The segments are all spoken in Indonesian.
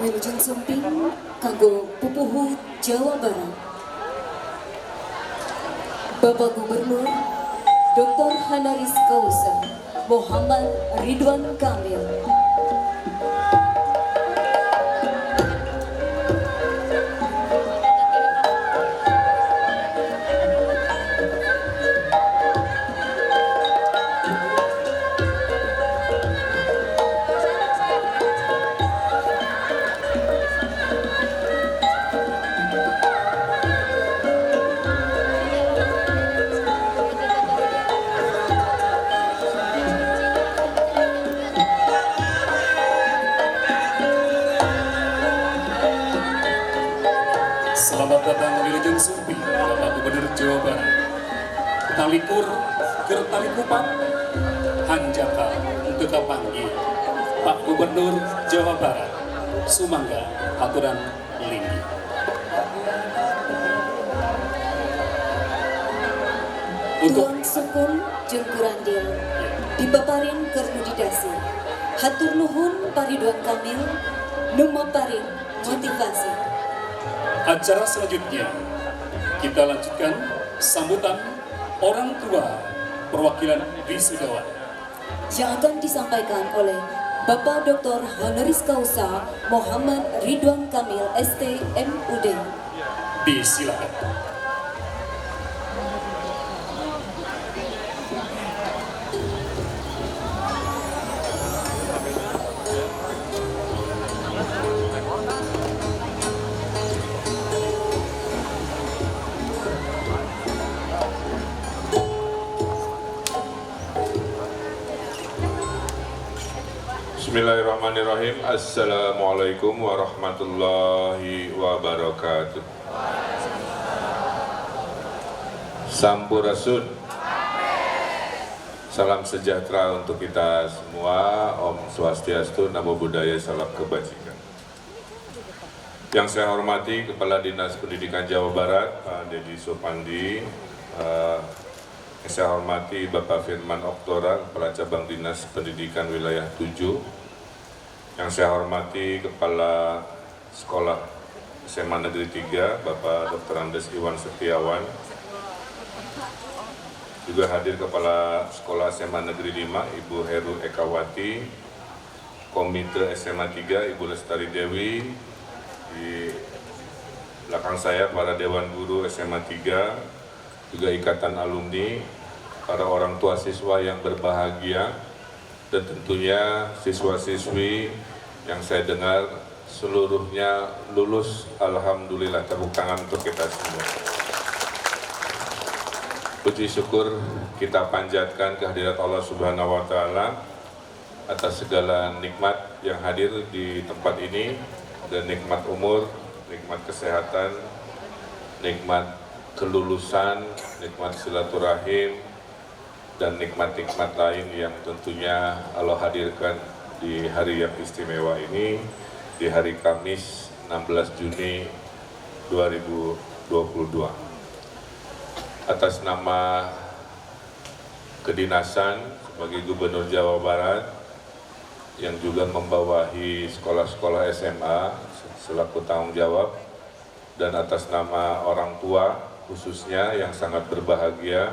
Wilujeng Sumping kanggo Pupuhu Jawa Barat. Bapak Gubernur Dr. Honoris Causa Muhammad Ridwan Kamil. Selamat datang Wilujeng Sumping, Bapak Gubernur Jawa Barat. Talikur Gertalikupan, Hanjaka Kekapanggi, Pak Gubernur Jawa Barat, Sumangga, Aturan Linggi. Tuang Sukun jeung Kurandil dipaparin keur budidasi. Hatur nuhun Paridwan Kamil nu maparin motivasi. Acara selanjutnya kita lanjutkan sambutan orang tua perwakilan wisudawan Yang akan disampaikan oleh Bapak Dr. Honoris Causa Muhammad Ridwan Kamil ST MUD. Disilakan. Bismillahirrahmanirrahim. Assalamualaikum warahmatullahi wabarakatuh. Sampurasun. Salam sejahtera untuk kita semua. Om Swastiastu, Namo Buddhaya, salam kebajikan. Yang saya hormati Kepala Dinas Pendidikan Jawa Barat, Pak Dedi Supandi. Yang saya hormati Bapak Firman Oktora, Kepala Cabang Dinas Pendidikan Wilayah 7. Yang saya hormati Kepala Sekolah SMA Negeri 3, Bapak Dr. Andes Iwan Setiawan. Juga hadir Kepala Sekolah SMA Negeri 5, Ibu Heru Ekawati. Komite SMA 3, Ibu Lestari Dewi. Di belakang saya para Dewan Guru SMA 3, juga ikatan alumni, para orang tua siswa yang berbahagia, dan tentunya siswa-siswi yang saya dengar seluruhnya lulus. Alhamdulillah, tepuk tangan untuk kita semua. Puji syukur kita panjatkan kehadirat Allah Subhanahu wa Ta'ala atas segala nikmat yang hadir di tempat ini, dan nikmat umur, nikmat kesehatan, nikmat kelulusan, nikmat silaturahim, dan nikmat-nikmat lain yang tentunya Allah hadirkan di hari yang istimewa ini, di hari Kamis 16 Juni 2022. Atas nama kedinasan sebagai Gubernur Jawa Barat yang juga membawahi sekolah-sekolah SMA selaku tanggung jawab, dan atas nama orang tua khususnya yang sangat berbahagia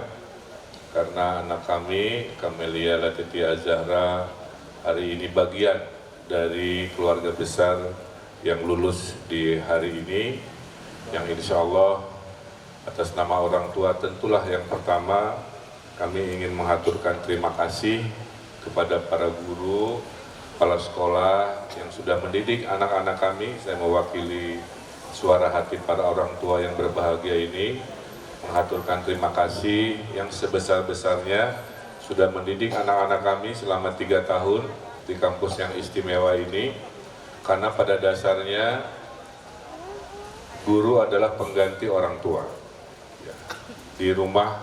karena anak kami, Kamelia Latitia Zahra, hari ini bagian dari keluarga besar yang lulus di hari ini, yang insya Allah atas nama orang tua tentulah yang pertama kami ingin mengaturkan terima kasih kepada para guru, kepala sekolah yang sudah mendidik anak-anak kami. Saya mewakili suara hati para orang tua yang berbahagia ini, mengaturkan terima kasih yang sebesar-besarnya sudah mendidik anak-anak kami selama 3 tahun di kampus yang istimewa ini, karena pada dasarnya guru adalah pengganti orang tua. Di rumah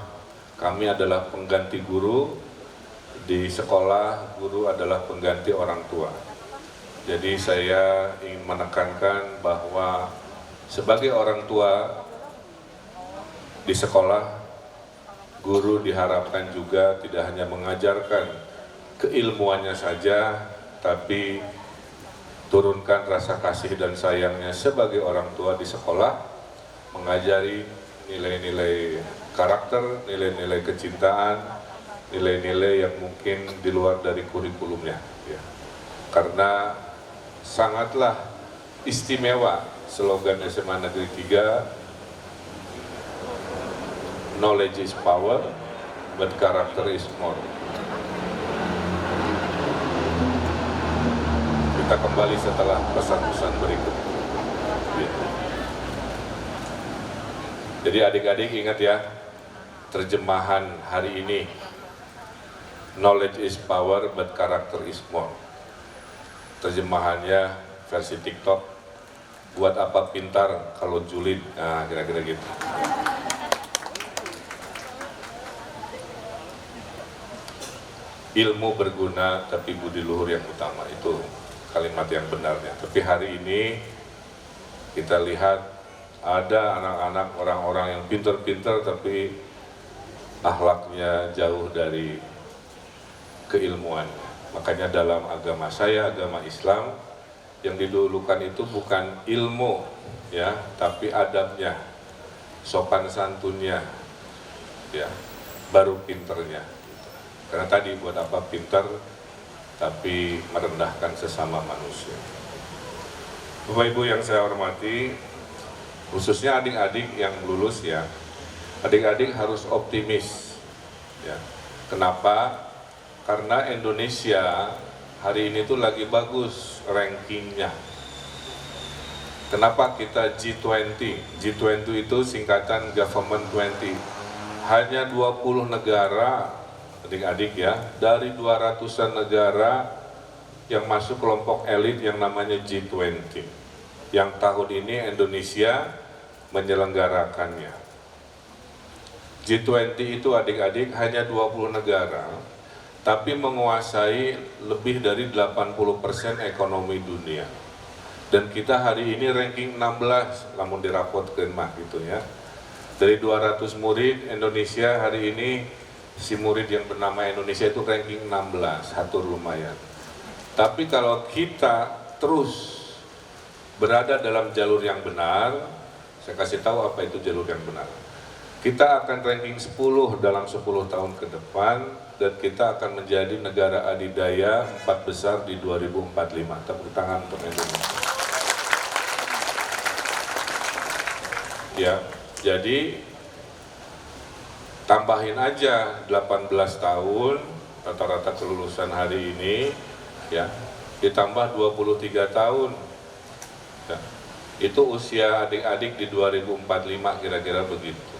kami adalah pengganti guru, di sekolah guru adalah pengganti orang tua. Jadi saya ingin menekankan bahwa sebagai orang tua di sekolah, guru diharapkan juga tidak hanya mengajarkan keilmuannya saja, tapi turunkan rasa kasih dan sayangnya sebagai orang tua di sekolah, mengajari nilai-nilai karakter, nilai-nilai kecintaan, nilai-nilai yang mungkin di luar dari kurikulumnya, ya. Karena sangatlah istimewa slogan SMA Negeri 3, knowledge is power, but character is more. Kita kembali setelah pesan-pesan berikut. Jadi adik-adik ingat ya, terjemahan hari ini, knowledge is power but character is more. Terjemahannya versi TikTok, buat apa pintar kalau julid, nah kira-kira gitu. Ilmu berguna tapi budi luhur yang utama, itu kalimat yang benarnya. Tapi hari ini kita lihat ada anak-anak, orang-orang yang pintar-pintar tapi akhlaknya jauh dari keilmuan. Makanya dalam agama saya, agama Islam, yang didulukan itu bukan ilmu, ya, tapi adabnya, sopan santunnya, ya, baru pinternya. Karena tadi buat apa pintar tapi merendahkan sesama manusia. Bapak Ibu yang saya hormati, khususnya adik-adik yang lulus ya, adik-adik harus optimis ya. Kenapa? Karena Indonesia hari ini tuh lagi bagus rankingnya. Kenapa kita G20? G20 itu singkatan Government 20. Hanya 20 negara, adik-adik ya, dari 200-an negara yang masuk kelompok elit yang namanya G20. Yang tahun ini Indonesia menyelenggarakannya. G20 itu adik-adik hanya 20 negara, tapi menguasai lebih dari 80% ekonomi dunia. Dan kita hari ini ranking 16, namun dirapotkan mah gitu ya. Dari 200 murid Indonesia hari ini, si murid yang bernama Indonesia itu ranking 16, satu lumayan. Tapi kalau kita terus berada dalam jalur yang benar, saya kasih tahu apa itu jalur yang benar. Kita akan ranking 10 dalam 10 tahun ke depan, dan kita akan menjadi negara adidaya 4 besar di 2045. Tepuk tangan untuk Indonesia. Ya, jadi tambahin aja 18 tahun rata-rata kelulusan hari ini ya, ditambah 23 tahun ya, itu usia adik-adik di 2045 kira-kira begitu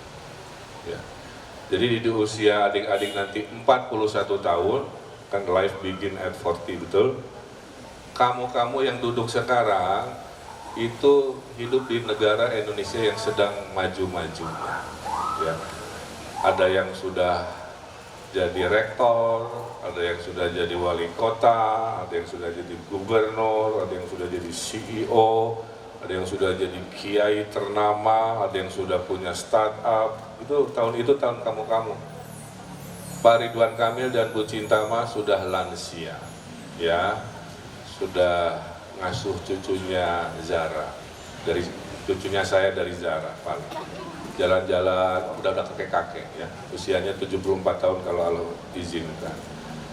ya. Jadi di usia adik-adik nanti 41 tahun, kan life begin at 40, betul? Kamu-kamu yang duduk sekarang itu hidup di negara Indonesia yang sedang maju-maju ya. Ada yang sudah jadi rektor, ada yang sudah jadi wali kota, ada yang sudah jadi gubernur, ada yang sudah jadi CEO, ada yang sudah jadi kiai ternama, ada yang sudah punya startup. Itu tahun kamu-kamu. Pak Ridwan Kamil dan Bu Cinta mah sudah lansia, ya, sudah ngasuh cucunya Zara, dari cucunya saya dari Zara, paling jalan-jalan udah kakek-kakek ya, usianya 74 tahun kalau Allah izinkan.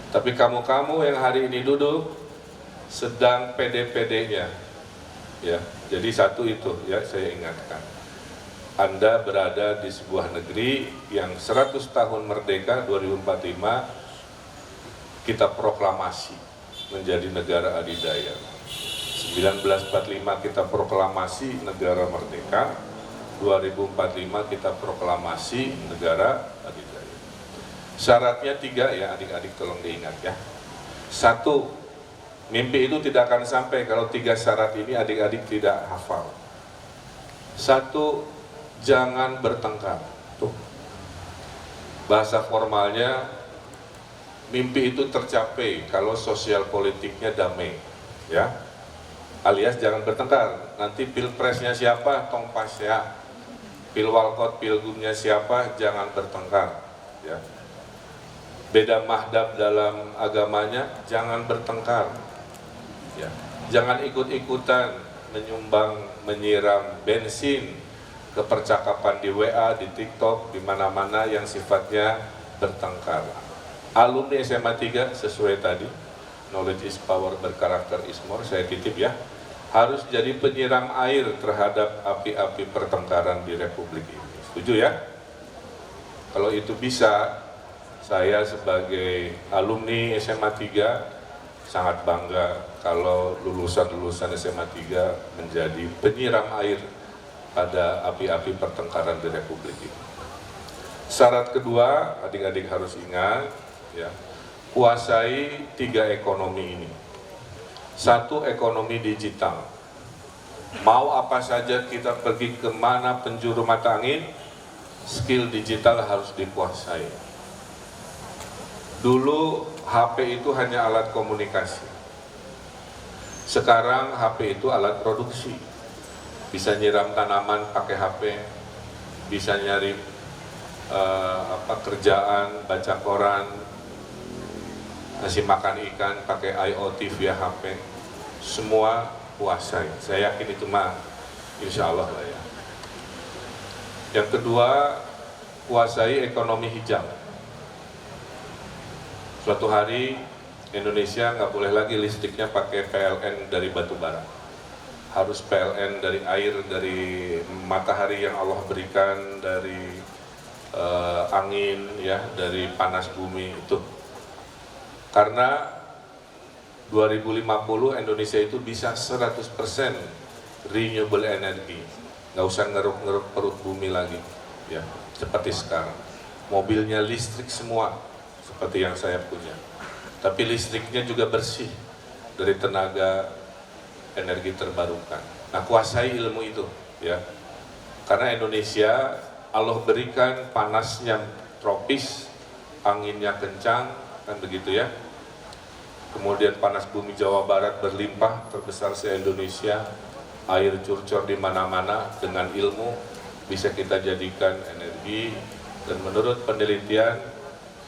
Tapi kamu-kamu yang hari ini duduk sedang pede-pedenya ya. Jadi satu itu ya, saya ingatkan, Anda berada di sebuah negeri yang 100 tahun merdeka 2045 kita proklamasi menjadi negara adidaya. 1945 kita proklamasi negara merdeka, 2045 kita proklamasi negara adidaya. Syaratnya 3 ya adik-adik, tolong diingat ya. 1, mimpi itu tidak akan sampai kalau 3 syarat ini adik-adik tidak hafal. 1, jangan bertengkar. Tuh. Bahasa formalnya, mimpi itu tercapai kalau sosial politiknya damai ya. Alias jangan bertengkar, nanti pilpresnya siapa, tong pas ya. Pilwalkot, pilgubnya siapa, jangan bertengkar ya. Beda mahdab dalam agamanya, jangan bertengkar ya. Jangan ikut-ikutan menyumbang, menyiram bensin ke percakapan di WA, di TikTok, di mana-mana yang sifatnya bertengkar. Alumni SMA 3 sesuai tadi, knowledge is power, berkarakter is more, saya titip ya, harus jadi penyiram air terhadap api-api pertengkaran di Republik ini. Setuju ya? Kalau itu bisa, saya sebagai alumni SMA 3 sangat bangga kalau lulusan-lulusan SMA 3 menjadi penyiram air pada api-api pertengkaran di Republik ini. Syarat kedua, adik-adik harus ingat, ya, kuasai 3 ekonomi ini. 1, ekonomi digital. Mau apa saja kita pergi kemana penjuru mata angin, skill digital harus dikuasai. Dulu HP itu hanya alat komunikasi. Sekarang HP itu alat produksi. Bisa nyiram tanaman pakai HP, bisa nyari kerjaan, baca koran, ngasih makan ikan pakai IoT via HP. Semua kuasai. Saya yakin itu mah insya Allah lah ya. Yang kedua, kuasai ekonomi hijau. Suatu hari Indonesia nggak boleh lagi listriknya pakai PLN dari batu bara. Harus PLN dari air, dari matahari yang Allah berikan, dari angin, ya, dari panas bumi itu. Karena 2050 Indonesia itu bisa 100% renewable energy, nggak usah ngeruk-ngeruk perut bumi lagi, ya, seperti sekarang. Mobilnya listrik semua, seperti yang saya punya. Tapi listriknya juga bersih dari tenaga energi terbarukan. Nah, kuasai ilmu itu, ya. Karena Indonesia Allah berikan panasnya tropis, anginnya kencang, kan begitu ya. Kemudian panas bumi Jawa Barat berlimpah, terbesar se-Indonesia, air curcor di mana-mana. Dengan ilmu bisa kita jadikan energi, dan menurut penelitian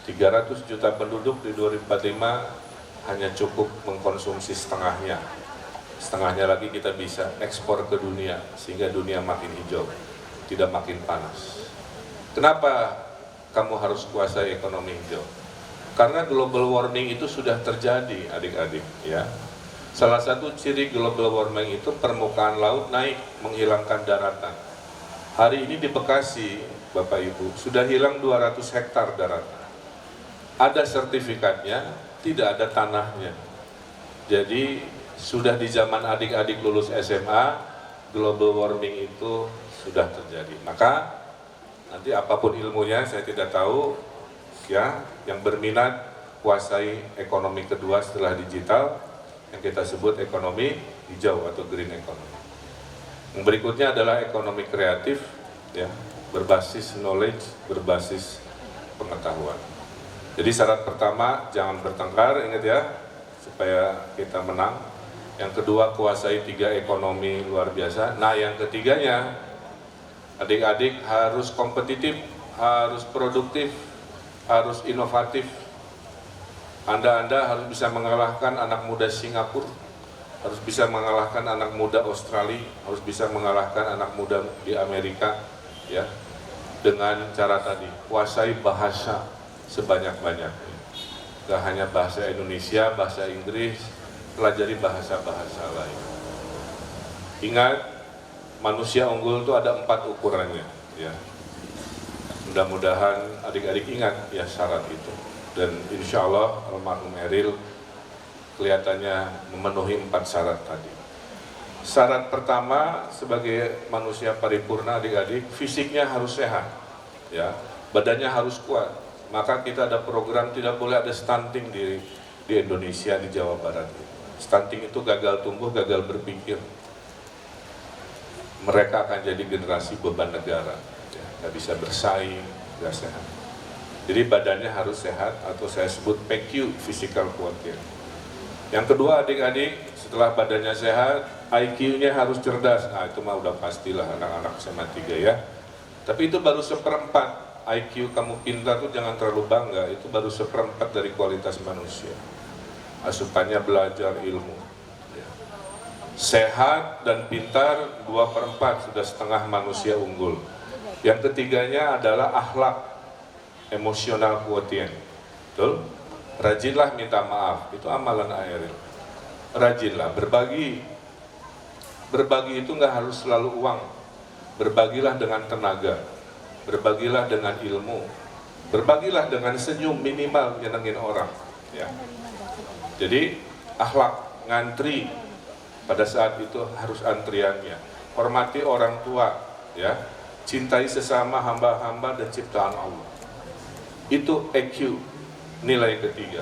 300 juta penduduk di 2045 hanya cukup mengkonsumsi setengahnya. Setengahnya lagi kita bisa ekspor ke dunia, sehingga dunia makin hijau, tidak makin panas. Kenapa kamu harus kuasai ekonomi hijau? Karena global warming itu sudah terjadi, adik-adik, ya. Salah satu ciri global warming itu permukaan laut naik, menghilangkan daratan. Hari ini di Bekasi, Bapak Ibu, sudah hilang 200 hektar daratan. Ada sertifikatnya, tidak ada tanahnya. Jadi sudah di zaman adik-adik lulus SMA, global warming itu sudah terjadi. Maka nanti apapun ilmunya saya tidak tahu, ya, yang berminat kuasai ekonomi kedua setelah digital yang kita sebut ekonomi hijau atau green economy. Yang berikutnya adalah ekonomi kreatif, ya, berbasis knowledge, berbasis pengetahuan. Jadi syarat pertama, jangan bertengkar, ingat ya, supaya kita menang. Yang kedua, kuasai 3 ekonomi luar biasa. Nah, yang ketiganya, adik-adik harus kompetitif, harus produktif, harus inovatif. Anda harus bisa mengalahkan anak muda Singapura, harus bisa mengalahkan anak muda Australia, harus bisa mengalahkan anak muda di Amerika, ya, dengan cara tadi, kuasai bahasa sebanyak-banyaknya. Gak hanya bahasa Indonesia, bahasa Inggris, pelajari bahasa-bahasa lain. Ingat, manusia unggul itu ada 4 ukurannya, ya. Mudah-mudahan adik-adik ingat ya syarat itu. Dan insya Allah almarhum Eril kelihatannya memenuhi 4 syarat tadi. Syarat pertama sebagai manusia paripurna, adik-adik, fisiknya harus sehat, ya, badannya harus kuat. Maka kita ada program tidak boleh ada stunting di Indonesia, di Jawa Barat. Stunting itu gagal tumbuh, gagal berpikir. Mereka akan jadi generasi beban negara, ya, nggak bisa bersaing, nggak sehat. Jadi badannya harus sehat, atau saya sebut PQ, physical quotient. Yang kedua, adik-adik, setelah badannya sehat, IQ-nya harus cerdas. Nah, itu mah udah pastilah anak-anak SMA 3 ya. Tapi itu baru 1/4. IQ kamu pintar tuh jangan terlalu bangga, itu baru 1/4 dari kualitas manusia. Asupannya belajar ilmu, ya. sehat dan pintar 2/4 sudah setengah manusia unggul. Yang ketiganya adalah akhlak, emosional quotient. Betul? Rajinlah minta maaf, itu amalan Airil. Rajinlah berbagi. Berbagi itu nggak harus selalu uang. Berbagilah dengan tenaga, berbagilah dengan ilmu, berbagilah dengan senyum, minimal nyenengin orang. Ya. Jadi akhlak, ngantri pada saat itu harus antriannya. Hormati orang tua, ya. Cintai sesama hamba-hamba dan ciptaan Allah. Itu EQ, nilai ketiga.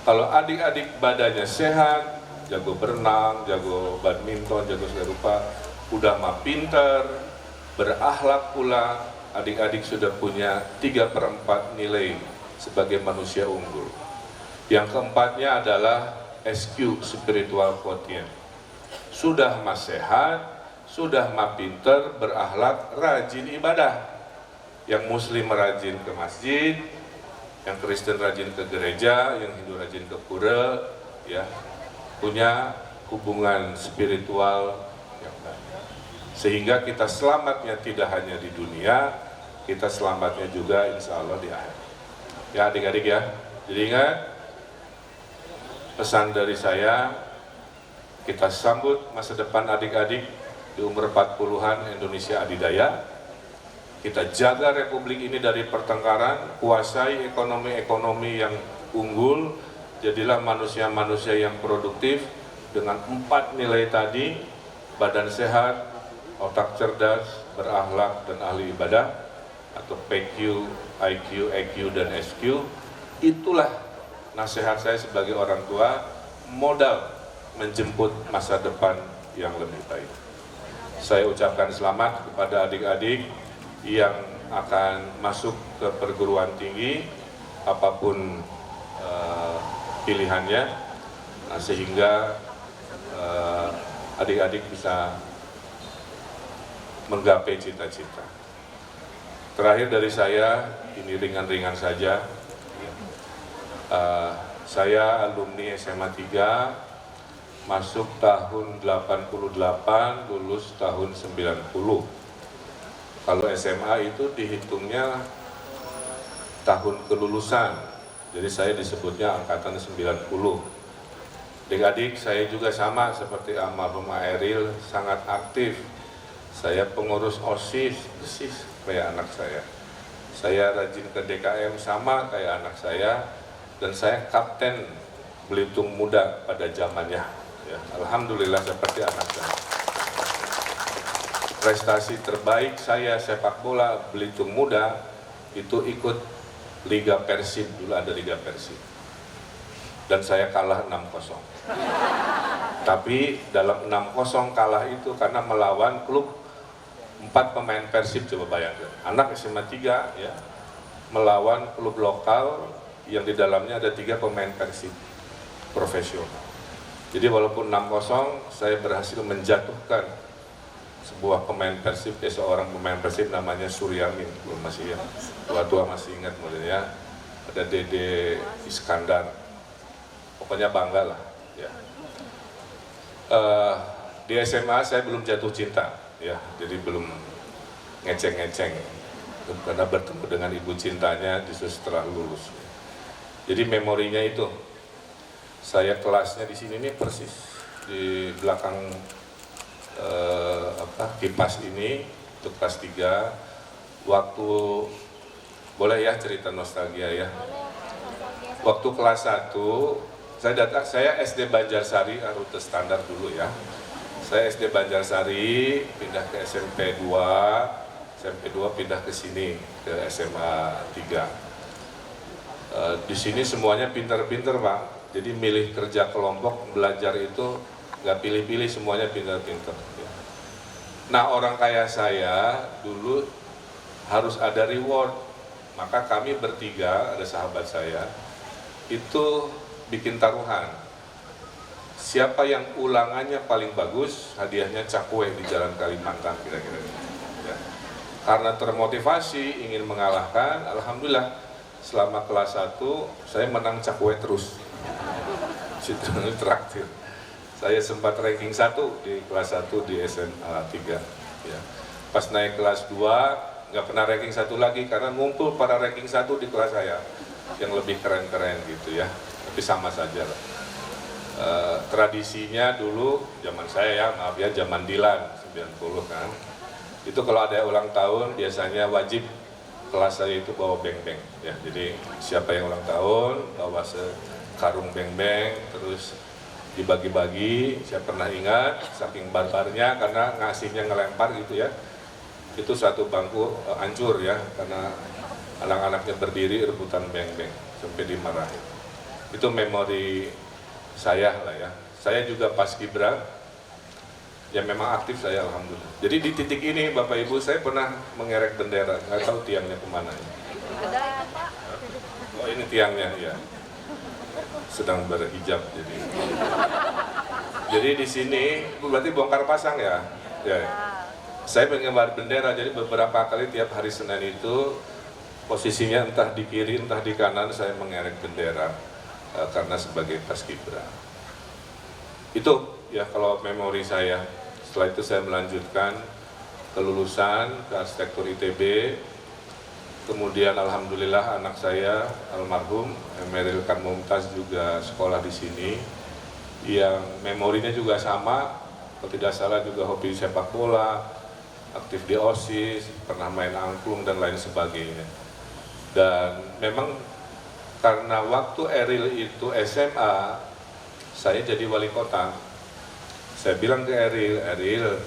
Kalau adik-adik badannya sehat, jago berenang, jago badminton, jago segala rupa, udah mah pinter, berakhlak pula, adik-adik sudah punya 3/4 nilai sebagai manusia unggul. Yang keempatnya adalah SQ, spiritual quotient. Sudah mah sehat, sudah mah pinter, berakhlak, rajin ibadah. Yang muslim rajin ke masjid, yang Kristen rajin ke gereja, yang Hindu rajin ke pura, ya, punya hubungan spiritual yang baik. Sehingga kita selamatnya tidak hanya di dunia, kita selamatnya juga insya Allah di akhirat. Ya adik-adik ya, jadi ingat pesan dari saya, kita sambut masa depan adik-adik di umur 40-an Indonesia adidaya. Kita jaga republik ini dari pertengkaran, kuasai ekonomi-ekonomi yang unggul, jadilah manusia-manusia yang produktif dengan 4 nilai tadi: badan sehat, otak cerdas, berakhlak, dan ahli ibadah, atau PQ, IQ, EQ, dan SQ. Itulah nasihat saya sebagai orang tua, modal menjemput masa depan yang lebih baik. Saya ucapkan selamat kepada adik-adik yang akan masuk ke perguruan tinggi, apapun pilihannya, sehingga adik-adik bisa menggapai cita-cita. Terakhir dari saya, ini ringan-ringan saja. Saya alumni SMA 3, masuk tahun 88, lulus tahun 90. Kalau SMA itu dihitungnya tahun kelulusan, jadi saya disebutnya angkatan 90. Adik-adik saya juga sama seperti almarhum Airil, sangat aktif. Saya pengurus OSIS, persis kayak anak saya. Saya rajin ke DKM sama kayak anak saya, dan saya kapten Belitung Muda pada zamannya. Ya, alhamdulillah seperti anak saya. Prestasi terbaik saya sepak bola Belitung Muda itu ikut Liga Persib, dulu ada Liga Persib. Dan saya kalah 6-0. Tapi dalam 6-0 kalah itu karena melawan klub 4 pemain Persib, coba bayangkan. Anak SMA 3 ya, melawan klub lokal yang di dalamnya ada 3 pemain Persib profesional. Jadi walaupun 6-0, saya berhasil menjatuhkan sebuah pemain Persib, seorang pemain Persib namanya Suryamin, belum masih ya, tua-tua masih ingat modelnya, ada Dede Iskandar, pokoknya bangga lah ya. Di SMA saya belum jatuh cinta ya, jadi belum ngeceng-ngeceng, karena bertemu dengan ibu cintanya justru setelah lulus. Jadi memorinya itu, saya kelasnya di sini nih persis di belakang kipas ini, untuk kelas 3. Waktu, boleh ya cerita nostalgia ya. Waktu kelas 1, saya SD Banjarsari, rute standar dulu ya. Saya SD Banjarsari, pindah ke SMP 2 pindah ke sini, ke SMA 3. Di sini semuanya pinter-pinter Pak, jadi milih kerja kelompok, belajar itu nggak pilih-pilih, semuanya pinter-pinter. Nah orang kayak saya dulu harus ada reward, maka kami bertiga, ada sahabat saya, itu bikin taruhan. Siapa yang ulangannya paling bagus, hadiahnya cakwe di Jalan Kalimantan kira-kira. Ya. Karena termotivasi ingin mengalahkan, alhamdulillah selama kelas 1 saya menang cakwe terus. Situ traktir. Saya sempat ranking 1 di kelas 1 di SMA 3. Ya. Pas naik kelas 2, nggak pernah ranking 1 lagi karena ngumpul para ranking 1 di kelas saya yang lebih keren-keren gitu ya. Tapi sama saja lah. Tradisinya dulu zaman saya ya, maaf ya, zaman Dilan 90 kan. Itu kalau ada ulang tahun biasanya wajib kelas saya itu bawa beng-beng ya. Jadi siapa yang ulang tahun bawa sekarung beng-beng, terus dibagi-bagi. Saya pernah ingat saking barbarnya karena ngasihnya ngelempar gitu ya. Itu satu bangku hancur ya karena anak-anaknya berdiri rebutan beng-beng sampai dimarahin. Itu memori saya lah ya. Saya juga paskibra, ya memang aktif saya alhamdulillah. Jadi di titik ini Bapak Ibu saya pernah mengerek bendera, nggak tahu tiangnya kemana ya. Oh ini tiangnya ya, sedang berhijab jadi. Jadi di sini berarti bongkar pasang ya. Ya. Saya pengembar bendera, jadi beberapa kali tiap hari Senin itu posisinya entah di kiri entah di kanan saya mengerek bendera. Karena sebagai paskibra. Itu ya kalau memori saya. Setelah itu saya melanjutkan kelulusan ke arsitektur ITB. Kemudian alhamdulillah anak saya almarhum Emeril Kan Mumtaz juga sekolah di sini. Yang memorinya juga sama, kalau tidak salah juga hobi sepak bola, aktif di OSIS, pernah main angklung dan lain sebagainya. Dan memang karena waktu Eril itu SMA, saya jadi wali kota. Saya bilang ke Eril,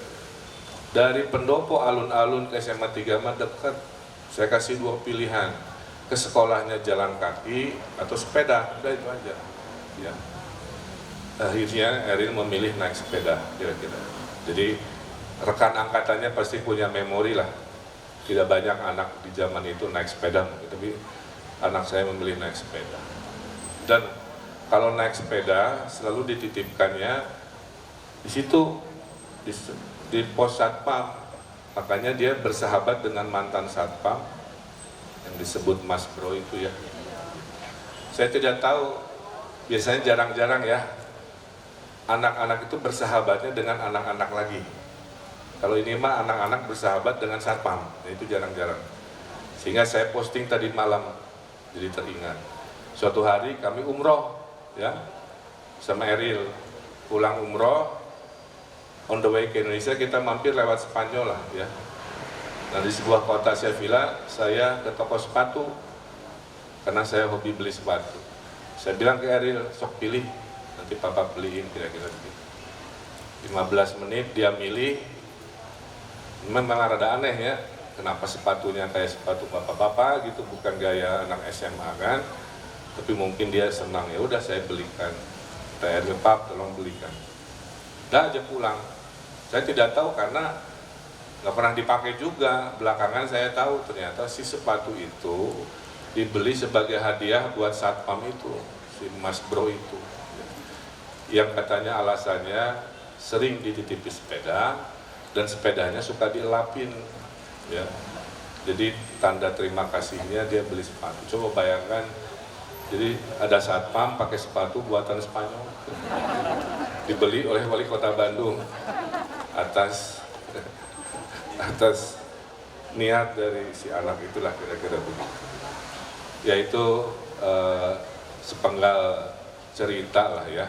dari Pendopo alun-alun ke SMA 3 mah dekat. Saya kasih 2 pilihan, ke sekolahnya jalan kaki atau sepeda, udah itu aja. Ya. Akhirnya Eril memilih naik sepeda, kira-kira. Jadi rekan angkatannya pasti punya memori lah. Tidak banyak anak di zaman itu naik sepeda, tapi anak saya memilih naik sepeda. Dan kalau naik sepeda selalu dititipkannya di situ di pos satpam. Makanya dia bersahabat dengan mantan satpam yang disebut Mas Bro itu ya. Saya tidak tahu, biasanya jarang-jarang ya anak-anak itu bersahabatnya dengan anak-anak lagi. Kalau ini mah anak-anak bersahabat dengan satpam, itu jarang-jarang. Sehingga saya posting tadi malam, jadi teringat. Suatu hari kami umroh ya sama Eril, pulang umroh, on the way ke Indonesia kita mampir lewat Spanyol lah ya. Nah di sebuah kota Sevilla saya ke toko sepatu karena saya hobi beli sepatu. Saya bilang ke Eril, sok pilih, nanti papa beliin kira-kira begitu. 15 menit dia milih, memang rada aneh ya. Kenapa sepatunya kayak sepatu bapak-bapak gitu, bukan gaya anak SMA kan? Tapi mungkin dia senang, ya udah saya belikan. TR Pap tolong belikan. Dah aja pulang. Saya tidak tahu karena nggak pernah dipakai juga. Belakangan saya tahu ternyata si sepatu itu dibeli sebagai hadiah buat satpam itu, si Mas Bro itu. Yang katanya alasannya sering dititipi sepeda dan sepedanya suka dielapin. Ya, jadi tanda terima kasihnya dia beli sepatu. Coba bayangkan, jadi ada satpam pakai sepatu buatan Spanyol, dibeli oleh wali kota Bandung atas niat dari si anak itulah kira-kira begitu. Yaitu sepenggal cerita lah ya.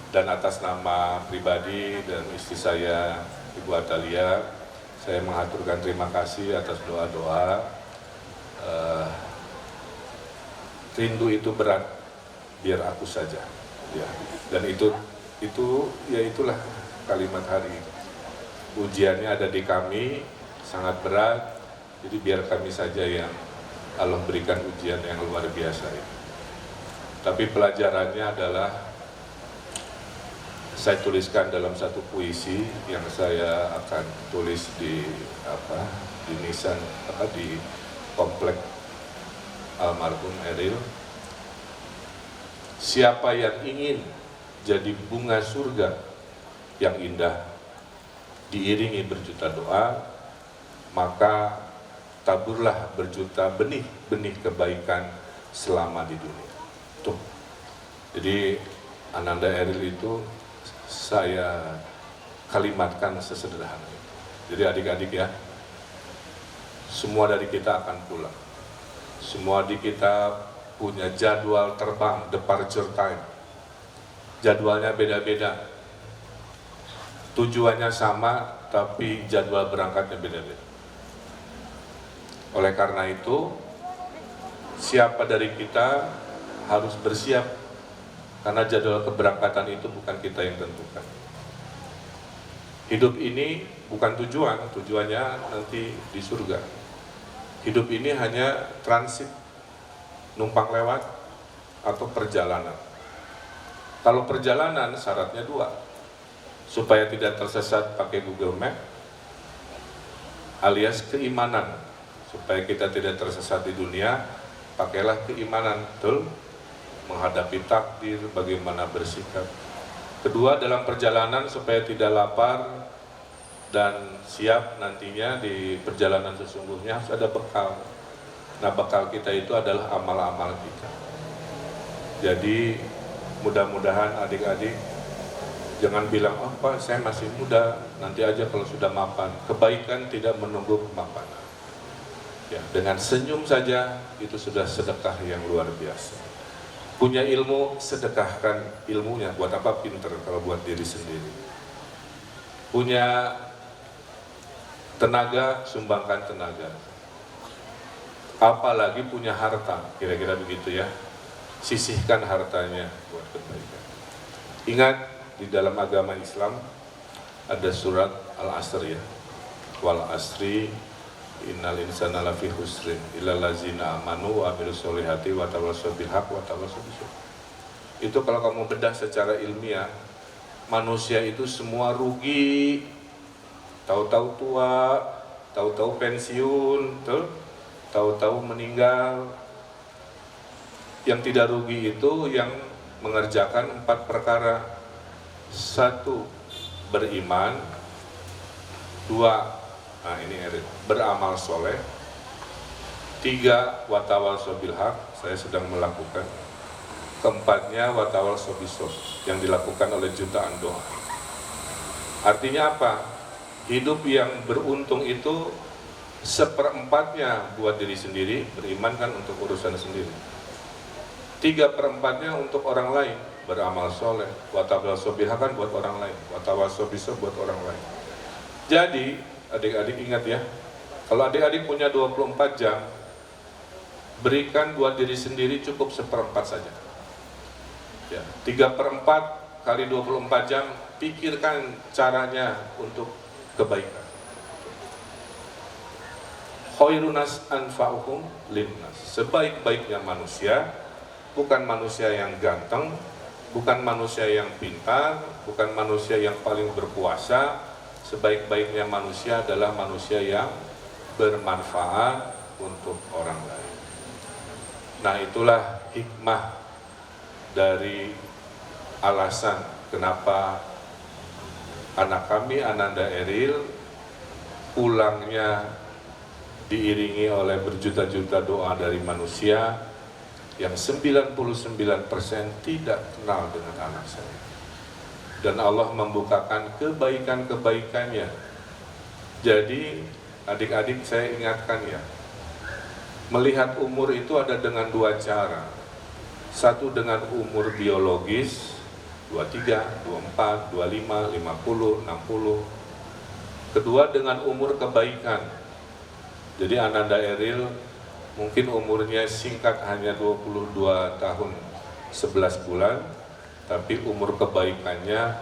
Dan atas nama pribadi dan istri saya Ibu Atalia, saya mengaturkan terima kasih atas doa-doa. Rindu itu berat, biar aku saja. Ya. Dan itu ya itulah kalimat hari ini. Ujiannya ada di kami, sangat berat. Jadi biar kami saja yang Allah berikan ujian yang luar biasa ini. Tapi pelajarannya adalah saya tuliskan dalam satu puisi yang saya akan tulis di nisan di komplek almarhum Eril. Siapa yang ingin jadi bunga surga yang indah diiringi berjuta doa, maka taburlah berjuta benih-benih kebaikan selama di dunia. Tuh. Jadi Ananda Eril itu saya kalimatkan sesederhana itu. Jadi adik-adik ya, semua dari kita akan pulang. Semua di kita punya jadwal terbang, departure time. Jadwalnya beda-beda. Tujuannya sama, tapi jadwal berangkatnya beda-beda. Oleh karena itu, siapa dari kita harus bersiap, karena jadwal keberangkatan itu bukan kita yang tentukan. Hidup ini bukan tujuan, tujuannya nanti di surga. Hidup ini hanya transit, numpang lewat, atau perjalanan. Kalau perjalanan syaratnya dua, supaya tidak tersesat pakai Google Map, alias keimanan. Supaya kita tidak tersesat di dunia, pakailah keimanan, betul? Menghadapi takdir, bagaimana bersikap. Kedua, dalam perjalanan supaya tidak lapar dan siap nantinya di perjalanan sesungguhnya harus ada bekal. Nah, bekal kita itu adalah amal-amal kita. Jadi mudah-mudahan adik-adik jangan bilang, oh Pak saya masih muda, nanti aja kalau sudah mapan. Kebaikan tidak menunggu kemapanan. Ya, dengan senyum saja itu sudah sedekah yang luar biasa. Punya ilmu, sedekahkan ilmunya. Buat apa pinter kalau buat diri sendiri. Punya tenaga, sumbangkan tenaga. Apalagi punya harta, kira-kira begitu ya. Sisihkan hartanya buat kebaikan. Ingat, di dalam agama Islam ada surat Al-Asr ya. Wal asri innal insana lafi husrin illal ladzina amanu wa amilus solihati wa tawassaw bil haqq wa tawassaw bis sabr. Itu kalau kamu bedah secara ilmiah, manusia itu semua rugi. Tahu-tahu tua, tahu-tahu pensiun, tahu-tahu meninggal. Yang tidak rugi itu yang mengerjakan 4 perkara. 1, beriman. 2, nah ini beramal soleh. 3, watawassaw bil haqq, saya sedang melakukan. Keempatnya watawassaw bis sabr, yang dilakukan oleh jutaan doa. Artinya apa? Hidup yang beruntung itu 1/4-nya buat diri sendiri, beriman kan untuk urusan sendiri. 3/4-nya untuk orang lain, beramal soleh. Watawassaw bil haqq kan buat orang lain, watawassaw bis sabr buat orang lain. Jadi adik-adik ingat ya, kalau adik-adik punya 24 jam, berikan buat diri sendiri cukup 1/4 saja. Ya, 3/4 kali 24 jam, pikirkan caranya untuk kebaikan. Khairunas anfa'uhum linnas. Sebaik-baiknya manusia, bukan manusia yang ganteng, bukan manusia yang pintar, bukan manusia yang paling berkuasa. Sebaik-baiknya manusia adalah manusia yang bermanfaat untuk orang lain. Nah, itulah hikmah dari alasan kenapa anak kami Ananda Eril pulangnya diiringi oleh berjuta-juta doa dari manusia yang 99% tidak kenal dengan anak saya. Dan Allah membukakan kebaikan-kebaikannya. Jadi adik-adik saya ingatkan ya, melihat umur itu ada dengan 2 cara. Satu dengan umur biologis, 23, 24, 25, 50, 60. Kedua dengan umur kebaikan. Jadi Ananda Eril mungkin umurnya singkat hanya 22 tahun 11 bulan, tapi umur kebaikannya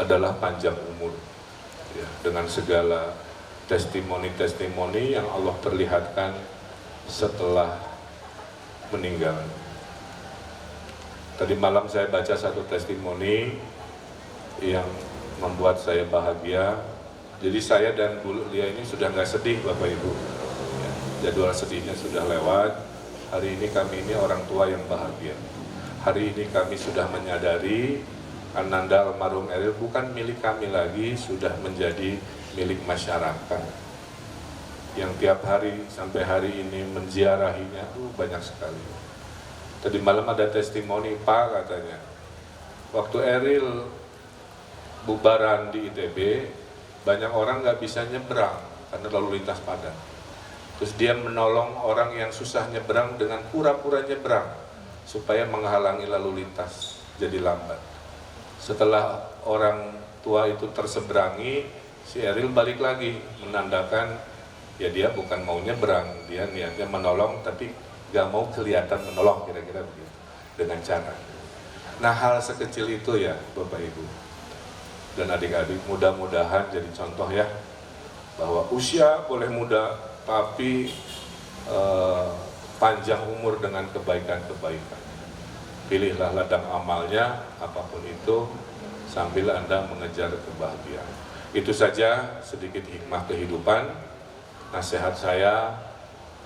adalah panjang umur ya, dengan segala testimoni-testimoni yang Allah perlihatkan setelah meninggal. Tadi malam saya baca satu testimoni yang membuat saya bahagia. Jadi saya dan Bu Lia ini sudah nggak sedih Bapak Ibu ya, jadwal sedihnya sudah lewat. Hari ini kami ini orang tua yang bahagia. Hari ini kami sudah menyadari Ananda almarhum Eril bukan milik kami lagi, sudah menjadi milik masyarakat yang tiap hari sampai hari ini menziarahinya banyak sekali. Tadi malam ada testimoni Pak katanya, waktu Eril bubaran di ITB, banyak orang nggak bisa nyebrang karena lalu lintas padat. Terus dia menolong orang yang susah nyebrang dengan pura-pura nyebrang supaya menghalangi lalu lintas jadi lambat. Setelah orang tua itu terseberangi, si Eril balik lagi menandakan ya dia bukan mau nyebrang, dia niatnya menolong tapi gak mau kelihatan menolong, kira-kira begitu dengan cara. Nah, hal sekecil itu ya Bapak Ibu dan adik-adik, mudah-mudahan jadi contoh ya, bahwa usia boleh muda tapi panjang umur dengan kebaikan-kebaikan. Pilihlah ladang amalnya apapun itu sambil Anda mengejar kebahagiaan. Itu saja sedikit hikmah kehidupan, nasihat saya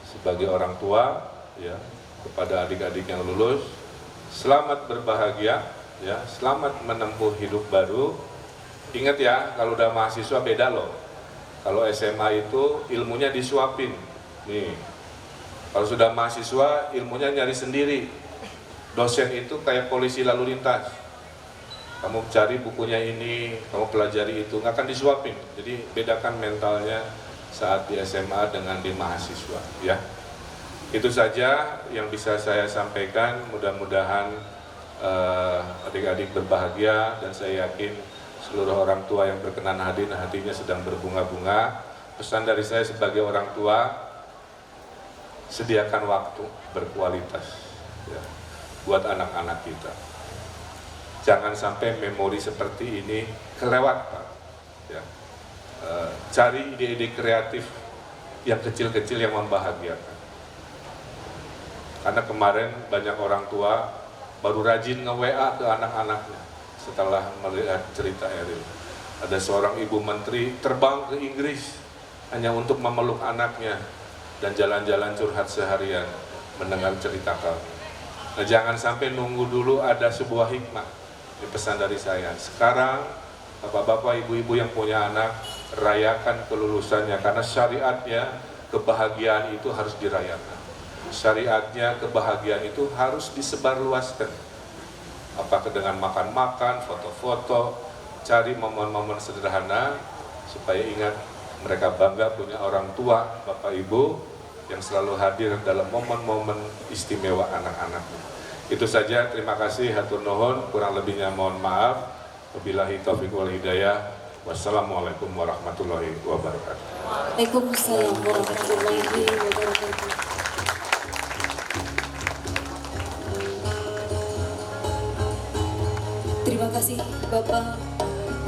sebagai orang tua ya kepada adik-adik yang lulus. Selamat berbahagia ya, selamat menempuh hidup baru. Ingat ya, kalau udah mahasiswa beda loh. Kalau SMA itu ilmunya disuapin. Nih. Kalau sudah mahasiswa ilmunya nyari sendiri. Dosen itu kayak polisi lalu lintas. Kamu cari bukunya ini, kamu pelajari itu, nggak akan disuapin. Jadi bedakan mentalnya saat di SMA dengan di mahasiswa ya. Itu saja yang bisa saya sampaikan. Mudah-mudahan adik-adik berbahagia, dan saya yakin seluruh orang tua yang berkenan hadir hatinya sedang berbunga-bunga. Pesan dari saya sebagai orang tua, sediakan waktu berkualitas ya, buat anak-anak kita. Jangan sampai memori seperti ini kelewat, Pak. Ya. Cari ide-ide kreatif yang kecil-kecil yang membahagiakan. Karena kemarin banyak orang tua baru rajin nge-WA ke anak-anaknya setelah melihat cerita Eril. Ada seorang ibu menteri terbang ke Inggris hanya untuk memeluk anaknya dan jalan-jalan curhat seharian mendengar cerita kami. Nah, jangan sampai nunggu dulu ada sebuah hikmah. Ini pesan dari saya. Sekarang bapak-bapak, ibu-ibu yang punya anak, rayakan kelulusannya, karena syariatnya kebahagiaan itu harus dirayakan. Syariatnya kebahagiaan itu harus disebarluaskan. Apakah dengan makan-makan, foto-foto, cari momen-momen sederhana supaya ingat mereka bangga punya orang tua, bapak ibu yang selalu hadir dalam momen-momen istimewa anak-anaknya. Itu saja, terima kasih, hatur nuhun, kurang lebihnya mohon maaf. Wabillahi taufiq wal hidayah. Wassalamualaikum warahmatullahi wabarakatuh. Waalaikumsalam warahmatullahi wabarakatuh. Terima kasih Bapak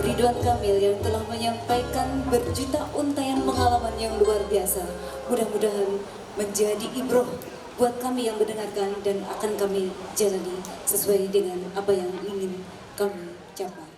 Ridwan Kamil yang telah menyampaikan berjuta untaian pengalaman yang luar biasa. Mudah-mudahan menjadi ibroh buat kami yang mendengarkan dan akan kami jalani sesuai dengan apa yang ingin kami capai.